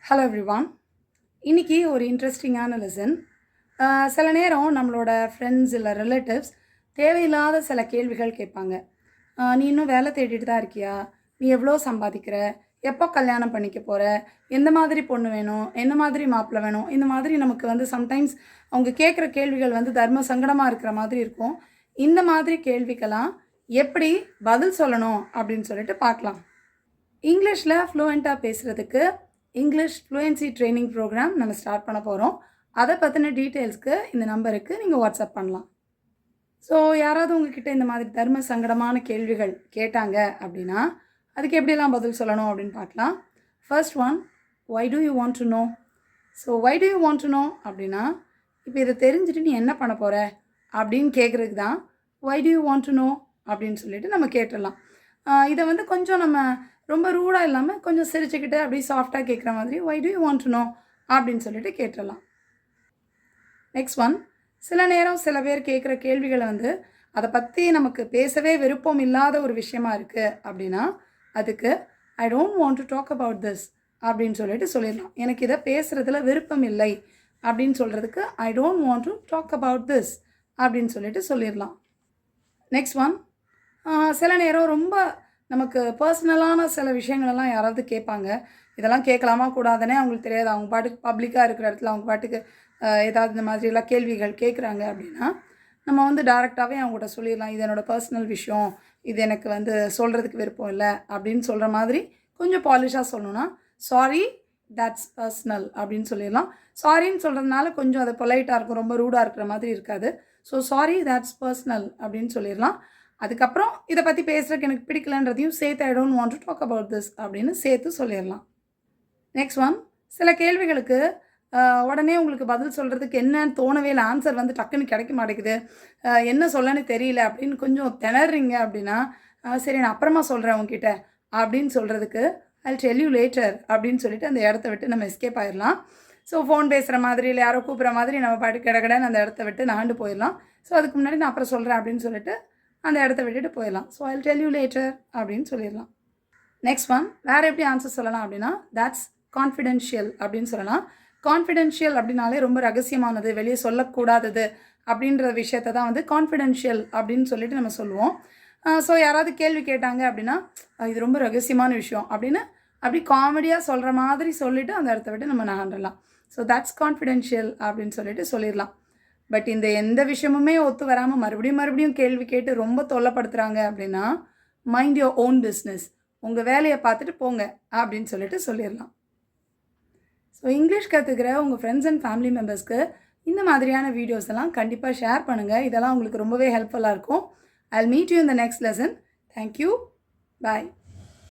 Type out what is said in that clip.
Hello everyone. இன்றைக்கி ஒரு இன்ட்ரெஸ்டிங்கான லெசன். சில நேரம் நம்மளோட ஃப்ரெண்ட்ஸ் இல்லை ரிலேட்டிவ்ஸ் தேவையில்லாத சில கேள்விகள் கேட்பாங்க. நீ இன்னும் வேலை தேடிட்டு தான் இருக்கியா? நீ எவ்வளோ சம்பாதிக்கிற? எப்போ கல்யாணம் பண்ணிக்க போகிற? எந்த மாதிரி பொண்ணு வேணும்? என்ன மாதிரி மாப்பிள்ளை வேணும்? இந்த மாதிரி நமக்கு சம்டைம்ஸ் அவங்க கேட்குற கேள்விகள் தர்ம சங்கடமாக இருக்கிற மாதிரி இருக்கும். இந்த மாதிரி கேள்விக்கெல்லாம் எப்படி பதில் சொல்லணும் அப்படின்னு சொல்லிட்டு பார்க்கலாம். இங்கிலீஷில் ஃப்ளூயண்ட்டாக பேசுகிறதுக்கு இங்கிலீஷ் ஃப்ளூயன்சி ட்ரைனிங் ப்ரோக்ராம் நம்ம ஸ்டார்ட் பண்ண போகிறோம். அதை பற்றின டீட்டெயில்ஸ்க்கு இந்த நம்பருக்கு நீங்கள் வாட்ஸ்அப் பண்ணலாம். ஸோ யாராவது உங்ககிட்ட இந்த மாதிரி தர்ம சங்கடமான கேள்விகள் கேட்டாங்க அப்படின்னா அதுக்கு எப்படியெல்லாம் பதில் சொல்லணும் அப்படின்னு பார்க்கலாம். First one, why do you want to know? So why do you want to know அப்படின்னா, இப்போ இதை தெரிஞ்சுட்டு நீ என்ன பண்ண போகிற அப்படின்னு கேட்குறதுக்கு தான் why do you want to know அப்படின்னு சொல்லிட்டு நம்ம கேட்டுடலாம். இதை கொஞ்சம் நம்ம ரொம்ப ரூடாக இல்லாமல் கொஞ்சம் சிரிச்சுக்கிட்டு அப்படி சாஃப்டாக கேட்குற மாதிரி why do you want to know அப்படின்னு சொல்லிட்டு கேட்டுடலாம். நெக்ஸ்ட் ஒன், சில நேரம் சில பேர் கேட்குற கேள்விகளை அதை பற்றி நமக்கு பேசவே விருப்பம் இல்லாத ஒரு விஷயமா இருக்குது அப்படின்னா அதுக்கு I don't want to talk about this அப்படின்னு சொல்லிட்டு சொல்லிடலாம். எனக்கு இதை பேசுகிறதுல விருப்பம் இல்லை அப்படின்னு சொல்கிறதுக்கு I don't want to talk about this அப்படின்னு சொல்லிட்டு சொல்லிடலாம். நெக்ஸ்ட் ஒன், சில நேரம் ரொம்ப நமக்கு பர்சனலான சில விஷயங்களெல்லாம் யாராவது கேட்பாங்க. இதெல்லாம் கேட்கலாமா கூடாதுன்னே அவங்களுக்கு தெரியாது. அவங்க பாட்டுக்கு பப்ளிக்காக இருக்கிற இடத்துல அவங்க பாட்டுக்கு ஏதாவது இந்த மாதிரிலாம் கேள்விகள் கேட்குறாங்க அப்படின்னா நம்ம டேரெக்டாகவே அவங்ககிட்ட சொல்லிடலாம், இது என்னோடய பர்சனல் விஷயம், இது எனக்கு சொல்கிறதுக்கு விருப்பம் இல்லை அப்படின்னு சொல்கிற மாதிரி கொஞ்சம் பாலிஷாக சொல்லணும்னா சாரி தட்ஸ் பர்சனல் அப்படின்னு சொல்லிடலாம். சாரின்னு சொல்கிறதுனால கொஞ்சம் அது பொலைட்டாக இருக்கும், ரொம்ப ரூடாக இருக்கிற மாதிரி இருக்காது. ஸோ சாரி தட்ஸ் பர்சனல் அப்படின்னு சொல்லிடலாம். அதுக்கப்புறம் இதை பற்றி பேசுகிறதுக்கு எனக்கு பிடிக்கலன்றதையும் சேர்த்து I don't want to talk about this அப்படின்னு சேர்த்து சொல்லிடலாம். நெக்ஸ்ட் ஒன், சில கேள்விகளுக்கு உடனே உங்களுக்கு பதில் சொல்கிறதுக்கு என்னன்னு தோணவே இல்லை, ஆன்சர் டக்குன்னு கிடைக்க மாட்டேங்குது, என்ன சொல்லன்னு தெரியல அப்படின்னு கொஞ்சம் திணறீங்க அப்படின்னா சரி நான் அப்புறமா சொல்கிறேன் உங்ககிட்ட அப்படின்னு சொல்கிறதுக்கு ஐ டெல் யூ லேட்டர் அப்படின்னு சொல்லிட்டு அந்த இடத்த விட்டு நம்ம எஸ்கேப் ஆயிடலாம். ஸோ ஃபோன் பேசுகிற மாதிரி இல்லை யாரோ கூப்பிட்ற மாதிரி நம்ம பாட்டு கிடக்கடன்னு அந்த இடத்த விட்டு நகண்டு போயிடலாம். ஸோ அதுக்கு முன்னாடி நான் அப்புறம் சொல்கிறேன் அப்படின்னு சொல்லிட்டு அந்த இடத்த விட்டுட்டு போயிடலாம். So I tell you later அப்படின்னு சொல்லிடலாம். நெக்ஸ்ட் ஒன், வேறு எப்படி ஆன்சர் சொல்லலாம் அப்படின்னா தட்ஸ் கான்ஃபிடென்ஷியல் அப்படின்னு சொல்லலாம். கான்ஃபிடென்ஷியல் அப்படின்னாலே ரொம்ப ரகசியமானது, வெளியே சொல்லக்கூடாதது அப்படின்ற விஷயத்தை தான் கான்ஃபிடென்ஷியல் அப்படின்னு சொல்லிட்டு நம்ம சொல்லுவோம். ஸோ யாராவது கேள்வி கேட்டாங்க அப்படின்னா இது ரொம்ப ரகசியமான விஷயம் அப்படின்னு அப்படி காமெடியாக சொல்கிற மாதிரி சொல்லிவிட்டு அந்த இடத்த விட்டு நம்ம நகண்டலாம். ஸோ தட்ஸ் கான்ஃபிடென்ஷியல் அப்படின்னு சொல்லிட்டு சொல்லிடலாம். பட் இந்த எந்த விஷயமுமே ஒத்து வராமல் மறுபடியும் கேள்வி கேட்டு ரொம்ப தொல்லைப்படுத்துகிறாங்க அப்படின்னா மைண்ட் யுவர் ஓன் பிஸ்னஸ், உங்கள் வேலையை பார்த்துட்டு போங்க அப்படின்னு சொல்லிட்டு சொல்லிடலாம். ஸோ இங்கிலீஷ் கற்றுக்கிற உங்கள் ஃப்ரெண்ட்ஸ் அண்ட் ஃபேமிலி மெம்பர்ஸ்க்கு இந்த மாதிரியான வீடியோஸ் எல்லாம் கண்டிப்பாக ஷேர் பண்ணுங்கள். இதெல்லாம் உங்களுக்கு ரொம்பவே ஹெல்ப்ஃபுல்லாக இருக்கும். I will meet you in the next lesson. Thank you. Bye.